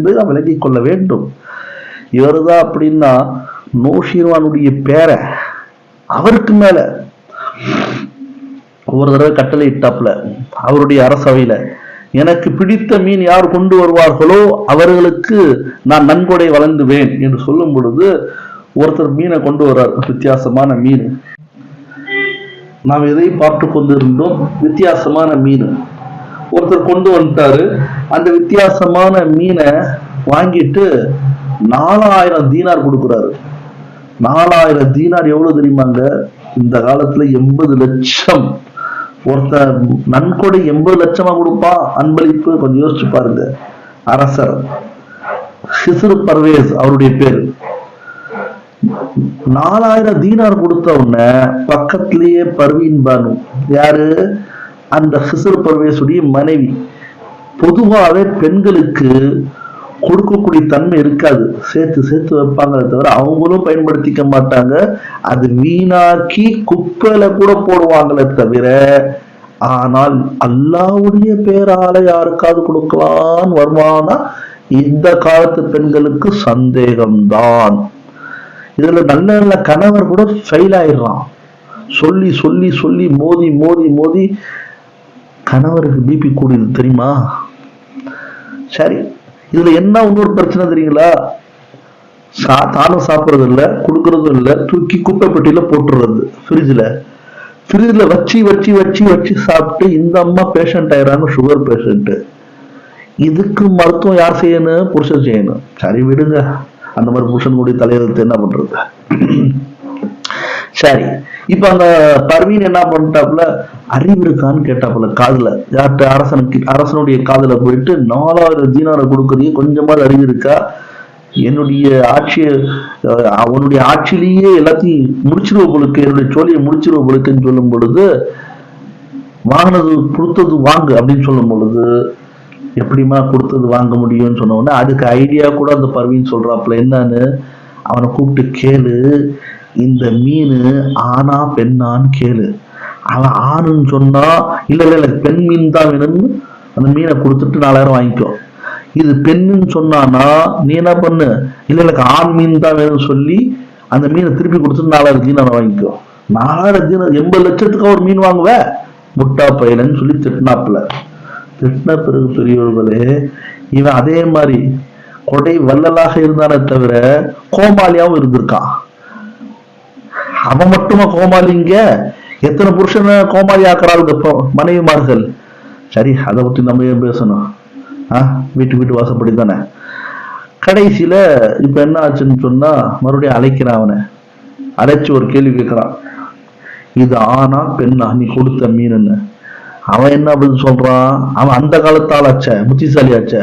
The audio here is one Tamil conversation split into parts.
நாம் விளங்கிக் கொள்ள வேண்டும். இவர்தான் அப்படின்னா நூஷிர்வானுடைய பேரை அவருக்கு மேல ஒவ்வொரு தடவை கட்டளை இட்டாப்ல அவருடைய அரசவையில, எனக்கு பிடித்த மீன் யார் கொண்டு வருவார்களோ அவர்களுக்கு நான் நன்கொடை வழங்குவேன் என்று சொல்லும் பொழுது ஒருத்தர் மீனை கொண்டு வர்றார், வித்தியாசமான மீன். நாம் எதை பார்த்து கொண்டிருந்தோம்? வித்தியாசமான மீன் ஒருத்தர் கொண்டு வந்துட்டாரு. அந்த வித்தியாசமான மீனை வாங்கிட்டு 4000 தீனார் கொடுக்குறாரு. 4000 தீனார் எவ்வளவு தெரியுமாங்க? இந்த காலத்துல 80 லட்சம். ஒருத்தர் நன்கொடை 80 லட்சமா கொடுப்பான் அன்பளிப்பு. கொஞ்சம் யோசிச்சு பாருங்க. அரசர் ஹிஸ்ரு பர்வேஸ் அவருடைய பேரு. 4000 தீனார் கொடுத்த உடனே பக்கத்திலேயே பர்வீன் பானு, யாரு? அந்த ஹிஸ்ரு பர்வேஸுடைய மனைவி. பொதுவாகவே பெண்களுக்கு கொடுக்கக்கூடிய தன்மை இருக்காது, சேர்த்து சேர்த்து வைப்பாங்களே தவிர அவங்களும் பயன்படுத்திக்க மாட்டாங்க. அது வீணாக்கி குப்பையில கூட போடுவாங்களே தவிர, ஆனால் அல்லாஹ்வுடைய பேரால யாருக்காவது கொடுக்கலான்னு வருமானா இந்த காலத்து பெண்களுக்கு சந்தேகம்தான். இதுல நல்ல நல்ல கணவர் கூட ஃபெயில் ஆயிடுறான். சொல்லி சொல்லி சொல்லி மோதி மோதி மோதி கணவருக்கு பிபி கூடியது தெரியுமா? சரி, இதுல என்ன இன்னொரு பிரச்சனை தெரியுங்களா? தானும் சாப்பிட்றது இல்லை, கொடுக்கறதும் இல்லை, தூக்கி குப்பை பெட்டியில போட்டுறது. ஃப்ரிட்ஜில் வச்சு வச்சு வச்சு வச்சு சாப்பிட்டு இந்த அம்மா பேஷண்ட் ஆயிடுறாங்க, சுகர் பேஷண்ட். இதுக்கு மருத்துவம் யார் செய்யணும்? புருஷன் செய்யணும். சரி விடுங்க, அந்த மாதிரி புருஷனுடைய தலையெழுத்து என்ன பண்றது? சரி, இப்ப அந்த பர்வீன் என்ன பண்ணிட்டாப்புல, அறிவு இருக்கான்னு கேட்டாப்புல காதுல. யார்கிட்ட? அரசனுடைய காதுல போயிட்டு 4000 தீனாரை கொடுக்கறீங்க, கொஞ்சமாவது அறிவு இருக்கா? என்னுடைய ஆட்சியை, அவனுடைய ஆட்சியிலேயே எல்லாத்தையும் முடிச்சிருவ பொழுக்கு, என்னுடைய சோழியை முடிச்சிருவ பொழுக்குன்னு சொல்லும் பொழுது, வாங்கினது கொடுத்தது வாங்கு அப்படின்னு சொல்லும் பொழுது, எப்படிமா கொடுத்தது வாங்க முடியும்னு சொன்ன உடனே அதுக்கு ஐடியா கூட அந்த பர்வீன் சொல்றாப்புல. என்னன்னு அவனை கூப்பிட்டு கேளு, இந்த மீன் ஆனா பெண்ணான்னு கேளு. அவன் ஆணுன்னு சொன்னா இல்ல இல்ல இல்ல பெண் மீன் தான் வேணும்னு அந்த மீனை கொடுத்துட்டு 4000 வாங்கிக்கோ. இது பெண்ணுன்னு சொன்னானா நீ என்ன பண்ணு, இல்ல இல்ல ஆண் மீன் தான் வேணும்னு சொல்லி அந்த மீனை திருப்பி கொடுத்துட்டு 4000 தீனாரை வாங்கிக்கோ. 4000 தீனார் 80 லட்சத்துக்கு ஒரு மீன் வாங்குவ, முட்டா பயிலன்னு சொல்லி திட்டினாப்புல. திட்டின பிறகு பெரியவர்களே, இவன் அதே மாதிரி கொடை வள்ளலாக இருந்தானே தவிர கோமாளியாவும் இருந்திருக்கான். அவன் மட்டுமா கோமாளிங்க? எத்தனை புருஷனை கோமாளி ஆக்குறாங்க மனைவிமார்கள். சரி, அதை பற்றி நம்ம ஏன் பேசணும்? வீட்டு வாசப்படி தானே. கடைசியில இப்ப என்ன ஆச்சுன்னு சொன்னா, மறுபடியும் அழைக்கிறான். அவனை அழைச்சு ஒரு கேள்வி கேட்கிறான், இது ஆனா பெண்ணா நீ கொடுத்த மீன்? அவன் என்ன பதில் சொல்றான்? அவன் அந்த காலத்தால் ஆச்ச, புத்திசாலி ஆச்ச.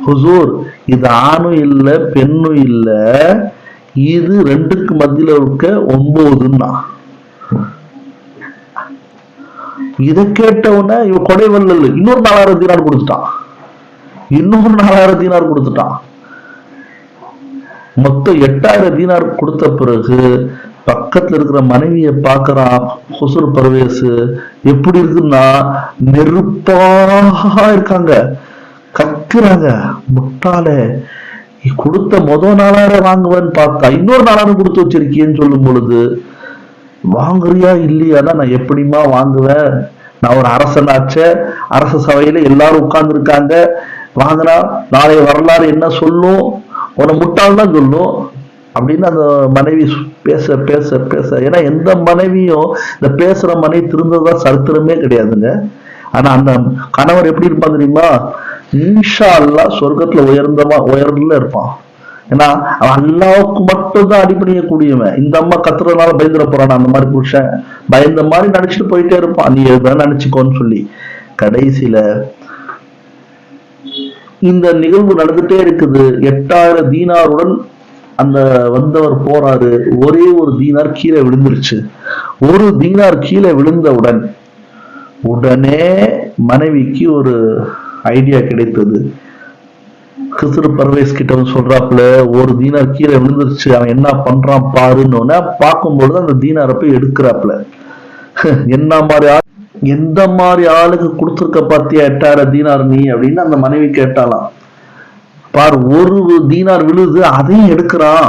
ஹுசூர், இது ஆணும் இல்லை பெண்ணும் இல்லை, இது ரெண்டுக்கு மத்தியில இருக்க 9ன்னா. இதை கேட்டவுடனே இவன் கொடை வல்லல் இன்னொரு 4000 தீனார் கொடுத்துட்டான். மொத்தம் 8000 தீனார் கொடுத்த பிறகு பக்கத்துல இருக்கிற மனைவியை பார்க்கறான் ஹுஸ்ரு பர்வேஸ். எப்படி இருக்குன்னா நெருப்பா இருக்காங்க, கக்குறாங்க. முட்டாளே, கொடுத்த 4000 வாங்குவேன்னு பார்த்தா இன்னொரு 4000 கொடுத்து வச்சிருக்கேன்னு சொல்லும் பொழுது, வாங்குறியா இல்லையானா நான் எப்படிமா வாங்குவேன்? நான் ஒரு அரசனாச்ச, அரச சபையில எல்லாரும் உட்கார்ந்து இருக்காங்க. வாங்கினா நாளைய வரலாறு என்ன சொல்லும்? உன முட்டாள் தான் சொல்லும் அப்படின்னு அந்த மனைவி பேச பேச பேச. ஏன்னா எந்த மனைவியும் இந்த பேசுற மனைவி திருந்ததா சரித்திரமே கிடையாதுங்க. ஆனா அந்த கணவர் எப்படி இருப்பான் தெரியுமா? இன்ஷா அல்லாஹ் சொர்க்கத்துல உயர்ந்துல இருப்பான். ஏன்னா அவன் அல்லாவுக்கு மட்டும்தான் அடிப்படையக்கூடியவன். இந்த அம்மா கத்துறதுனால பயந்துட போறான். அந்த மாதிரி புருஷன் பயந்த மாதிரி நினைச்சிட்டு போயிட்டே இருப்பான், நீ எதுவும் நினைச்சுக்கோன்னு சொல்லி. கடைசியில இந்த நிகழ்வு நடந்துட்டே இருக்குது. 8000 தீனாருடன் அந்த வந்தவர் போறாரு. ஒரே ஒரு தீனார் கீழே விழுந்துருச்சு. ஒரு தீனார் கீழே விழுந்தவுடன் உடனே மனைவிக்கு ஒரு ஐடியா கிடைத்தது. ஹுஸ்ரு பர்வேஸ் கிட்ட சொல்றாப்புல, ஒரு தீனார் கீழே விழுந்துருச்சு, அவன் என்ன பண்றான் பாருன்னு. பார்க்கும்பொழுது அந்த தீனாரை போய் எடுக்கிறாப்புல. என்ன மாதிரி எந்த மாதிரி ஆளுக்கு கொடுத்துருக்க பார்த்தியா 8000 தீனார் நீ அப்படின்னு அந்த மனைவி கேட்டாலாம். பார், ஒரு தீனார் விழுது, அதையும் எடுக்கிறான்.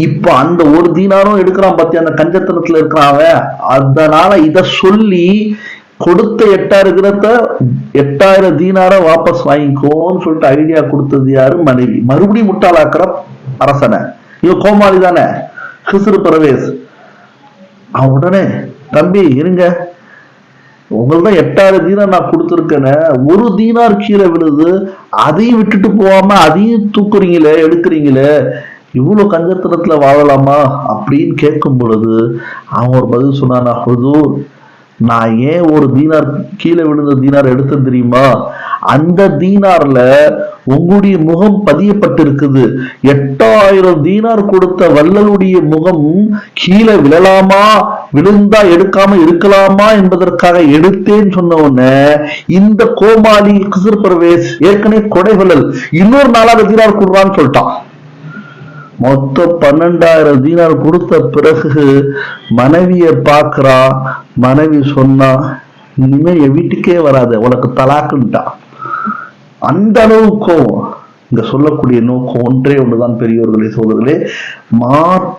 இப்ப அந்த ஒரு தீனாரும் எடுக்கிறான் பத்தி, அந்த கஞ்சத்தனத்துல இருக்கிறான். அதனால இத சொல்லி கொடுத்த 8000 தீனார வாபஸ் வாங்கிக்கோன்னு சொல்லிட்டு ஐடியா கொடுத்தது யாரு? மனைவி. மறுபடியும் முட்டாளாக்குற அரசனை. இவன் கோமாளி தானே, கிசுறு பரவேஸ். அவன் உடனே, தம்பி இருங்க, உங்கள்தான் 8000 தீனார் நான் கொடுத்துருக்கேன்னு, ஒரு தீனார் கீழே விழுது, அதையும் விட்டுட்டு போகாம அதையும் தூக்குறீங்களே, எடுக்கிறீங்களே, இவ்வளவு கஞ்சத்தனத்துல வாழலாமா அப்படின்னு கேட்கும் பொழுது அவன் ஒரு பதில் சொன்னானா, ஹுதூர், நான் ஏன் ஒரு தீனார் கீழே விழுந்த தீனார் எடுத்தேன் தெரியுமா? அந்த தீனார்ல உங்களுடைய முகம் பதியப்பட்டிருக்குது. 8000 தீனார் கொடுத்த வள்ளலுடைய முகம் கீழே விழலாமா, விழுந்தா எடுக்காம இருக்கலாமா என்பதற்காக எடுத்தேன்னு சொன்ன உடனே இந்த கோமாளி கிசுர் பர்வேஸ் ஏற்கனவே கொடை வள்ளல் இன்னொரு 4000 தீனார் கொடுறான்னு சொல்லிட்டான். மொத்தம் 12000 தீனார் கொடுத்த பிறகு மனைவிய பாக்குறா. மனைவி சொன்னா, இனிமே என் வீட்டுக்கே வராது, உனக்கு தலாக்குன்ட்டா. அந்த அளவுக்கும் இங்க சொல்லக்கூடிய நோக்கம் ஒன்றே ஒன்றுதான் பெரியோர்களே, சோதர்களே, மாற்று